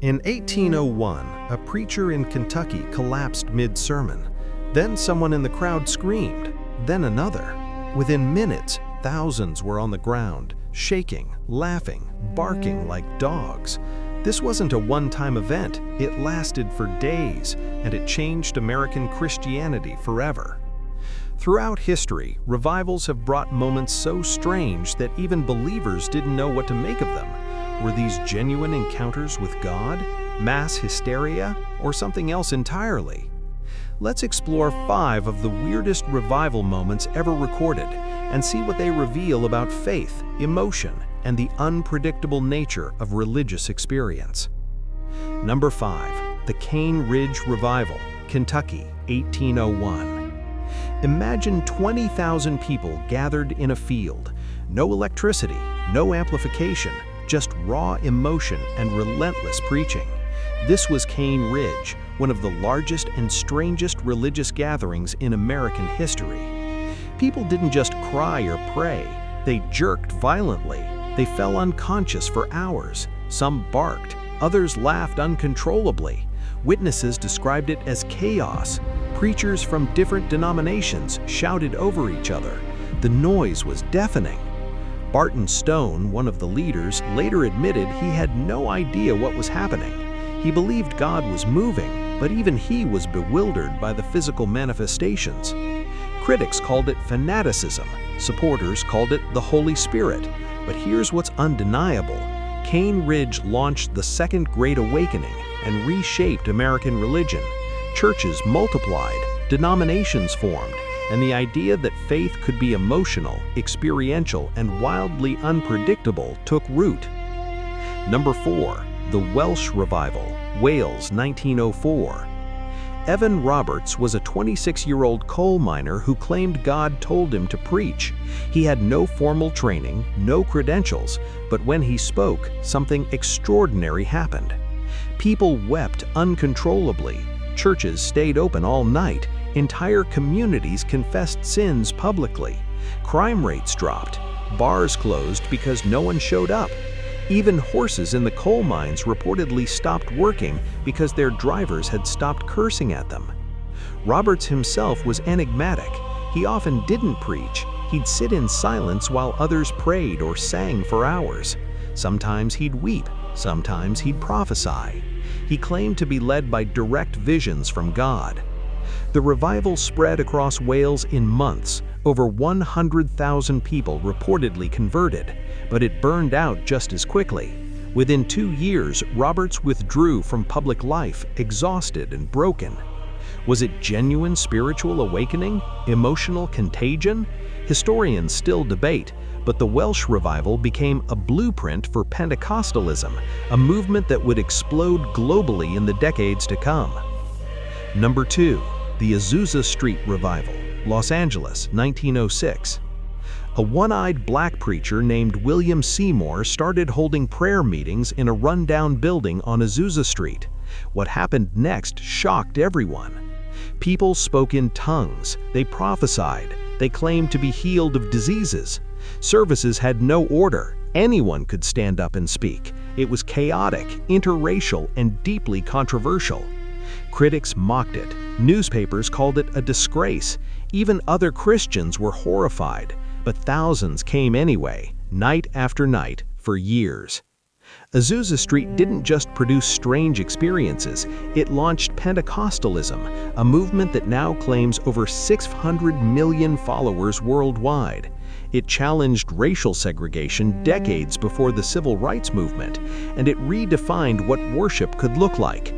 In 1801, a preacher in Kentucky collapsed mid-sermon. Then someone in the crowd screamed, then another. Within minutes, thousands were on the ground, shaking, laughing, barking like dogs. This wasn't a one-time event. It lasted for days, and it changed American Christianity forever. Throughout history, revivals have brought moments so strange that even believers didn't know what to make of them. Were these genuine encounters with God, mass hysteria, or something else entirely? Let's explore 5 of the weirdest revival moments ever recorded and see what they reveal about faith, emotion, and the unpredictable nature of religious experience. Number 5. The Cane Ridge Revival, Kentucky, 1801. Imagine 20,000 people gathered in a field. No electricity, no amplification, just raw emotion and relentless preaching. This was Cane Ridge, one of the largest and strangest religious gatherings in American history. People didn't just cry or pray, they jerked violently. They fell unconscious for hours. Some barked, others laughed uncontrollably. Witnesses described it as chaos. Preachers from different denominations shouted over each other. The noise was deafening. Barton Stone, one of the leaders, later admitted he had no idea what was happening. He believed God was moving, but even he was bewildered by the physical manifestations. Critics called it fanaticism. Supporters called it the Holy Spirit. But here's what's undeniable. Cane Ridge launched the Second Great Awakening and reshaped American religion. Churches multiplied, denominations formed, and the idea that faith could be emotional, experiential, and wildly unpredictable took root. Number 4. The Welsh Revival, Wales, 1904. Evan Roberts was a 26-year-old coal miner who claimed God told him to preach. He had no formal training, no credentials, but when he spoke, something extraordinary happened. People wept uncontrollably. Churches stayed open all night. Entire communities confessed sins publicly. Crime rates dropped. Bars closed because no one showed up. Even horses in the coal mines reportedly stopped working because their drivers had stopped cursing at them. Roberts himself was enigmatic. He often didn't preach. He'd sit in silence while others prayed or sang for hours. Sometimes he'd weep. Sometimes he'd prophesy. He claimed to be led by direct visions from God. The revival spread across Wales in months. Over 100,000 people reportedly converted, but it burned out just as quickly. Within 2 years, Roberts withdrew from public life, exhausted and broken. Was it genuine spiritual awakening? Emotional contagion? Historians still debate, but the Welsh revival became a blueprint for Pentecostalism, a movement that would explode globally in the decades to come. Number 2. The Azusa Street Revival, Los Angeles, 1906. A one-eyed black preacher named William Seymour started holding prayer meetings in a rundown building on Azusa Street. What happened next shocked everyone. People spoke in tongues, they prophesied, they claimed to be healed of diseases. Services had no order. Anyone could stand up and speak. It was chaotic, interracial, and deeply controversial. Critics mocked it. Newspapers called it a disgrace. Even other Christians were horrified. But thousands came anyway, night after night, for years. Azusa Street didn't just produce strange experiences, it launched Pentecostalism, a movement that now claims over 600 million followers worldwide. It challenged racial segregation decades before the civil rights movement, and it redefined what worship could look like.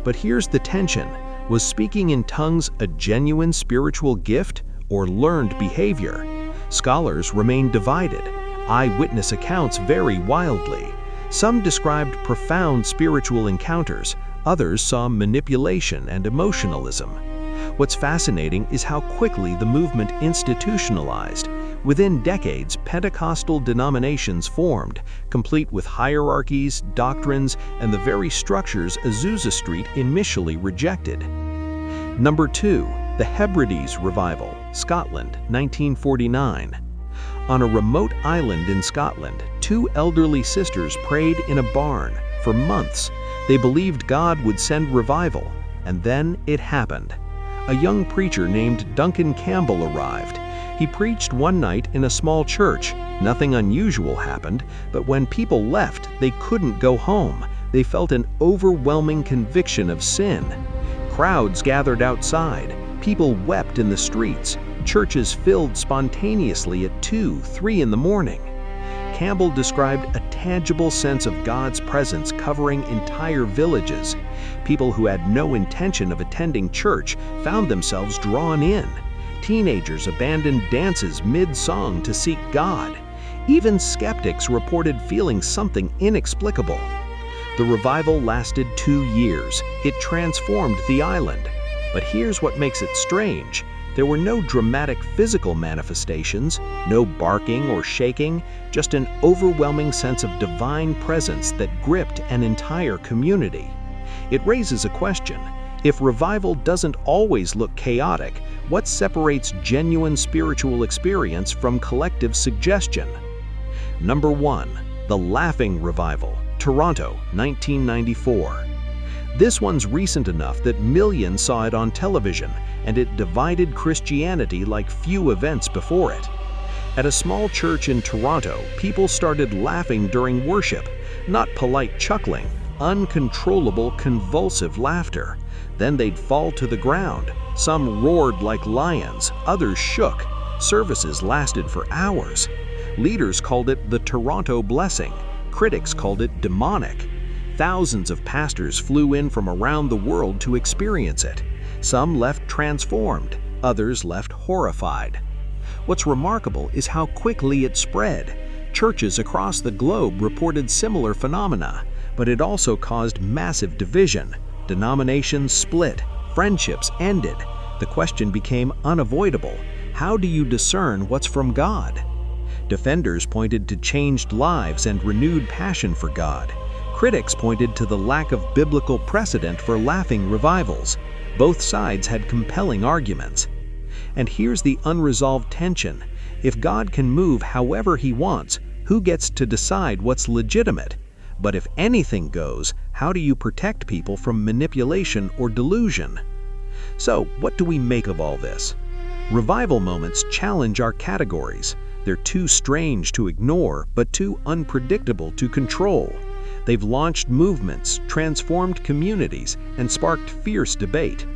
But here's the tension. Was speaking in tongues a genuine spiritual gift or learned behavior? Scholars remain divided. Eyewitness accounts vary wildly. Some described profound spiritual encounters, others saw manipulation and emotionalism. What's fascinating is how quickly the movement institutionalized. Within decades, Pentecostal denominations formed, complete with hierarchies, doctrines, and the very structures Azusa Street initially rejected. Number 2. The Hebrides Revival, Scotland, 1949. On a remote island in Scotland, 2 elderly sisters prayed in a barn. For months, They believed God would send revival, and then it happened. A young preacher named Duncan Campbell arrived. He preached one night in a small church. Nothing unusual happened, but when people left, they couldn't go home. They felt an overwhelming conviction of sin. Crowds gathered outside. People wept in the streets. Churches filled spontaneously at 2, 3 in the morning. Campbell described a tangible sense of God's presence covering entire villages. People who had no intention of attending church found themselves drawn in. Teenagers abandoned dances mid-song to seek God. Even skeptics reported feeling something inexplicable. The revival lasted 2 years. It transformed the island. But here's what makes it strange. There were no dramatic physical manifestations, no barking or shaking, just an overwhelming sense of divine presence that gripped an entire community. It raises a question. If revival doesn't always look chaotic, what separates genuine spiritual experience from collective suggestion? Number 1. The Laughing Revival, Toronto, 1994. This one's recent enough that millions saw it on television, and it divided Christianity like few events before it. At a small church in Toronto, people started laughing during worship, not polite chuckling, uncontrollable, convulsive laughter. Then they'd fall to the ground. Some roared like lions, others shook. Services lasted for hours. Leaders called it the Toronto blessing. Critics called it demonic. Thousands of pastors flew in from around the world to experience it. Some left transformed, others left horrified. What's remarkable is how quickly it spread. Churches across the globe reported similar phenomena, but it also caused massive division. Denominations split, friendships ended. The question became unavoidable. How do you discern what's from God? Defenders pointed to changed lives and renewed passion for God. Critics pointed to the lack of biblical precedent for laughing revivals. Both sides had compelling arguments. And here's the unresolved tension. If God can move however He wants, who gets to decide what's legitimate? But if anything goes, how do you protect people from manipulation or delusion? So, what do we make of all this? Revival moments challenge our categories. They're too strange to ignore, but too unpredictable to control. They've launched movements, transformed communities, and sparked fierce debate.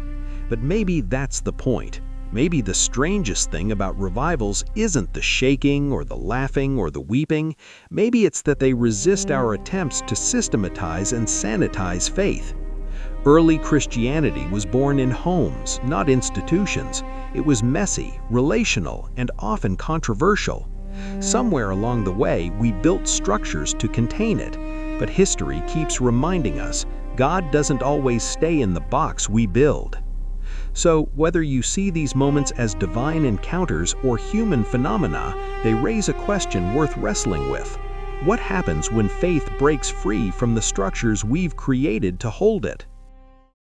But maybe that's the point. Maybe the strangest thing about revivals isn't the shaking or the laughing or the weeping. Maybe it's that they resist our attempts to systematize and sanitize faith. Early Christianity was born in homes, not institutions. It was messy, relational, and often controversial. Somewhere along the way, we built structures to contain it. But history keeps reminding us, God doesn't always stay in the box we build. So, whether you see these moments as divine encounters or human phenomena, they raise a question worth wrestling with. What happens when faith breaks free from the structures we've created to hold it?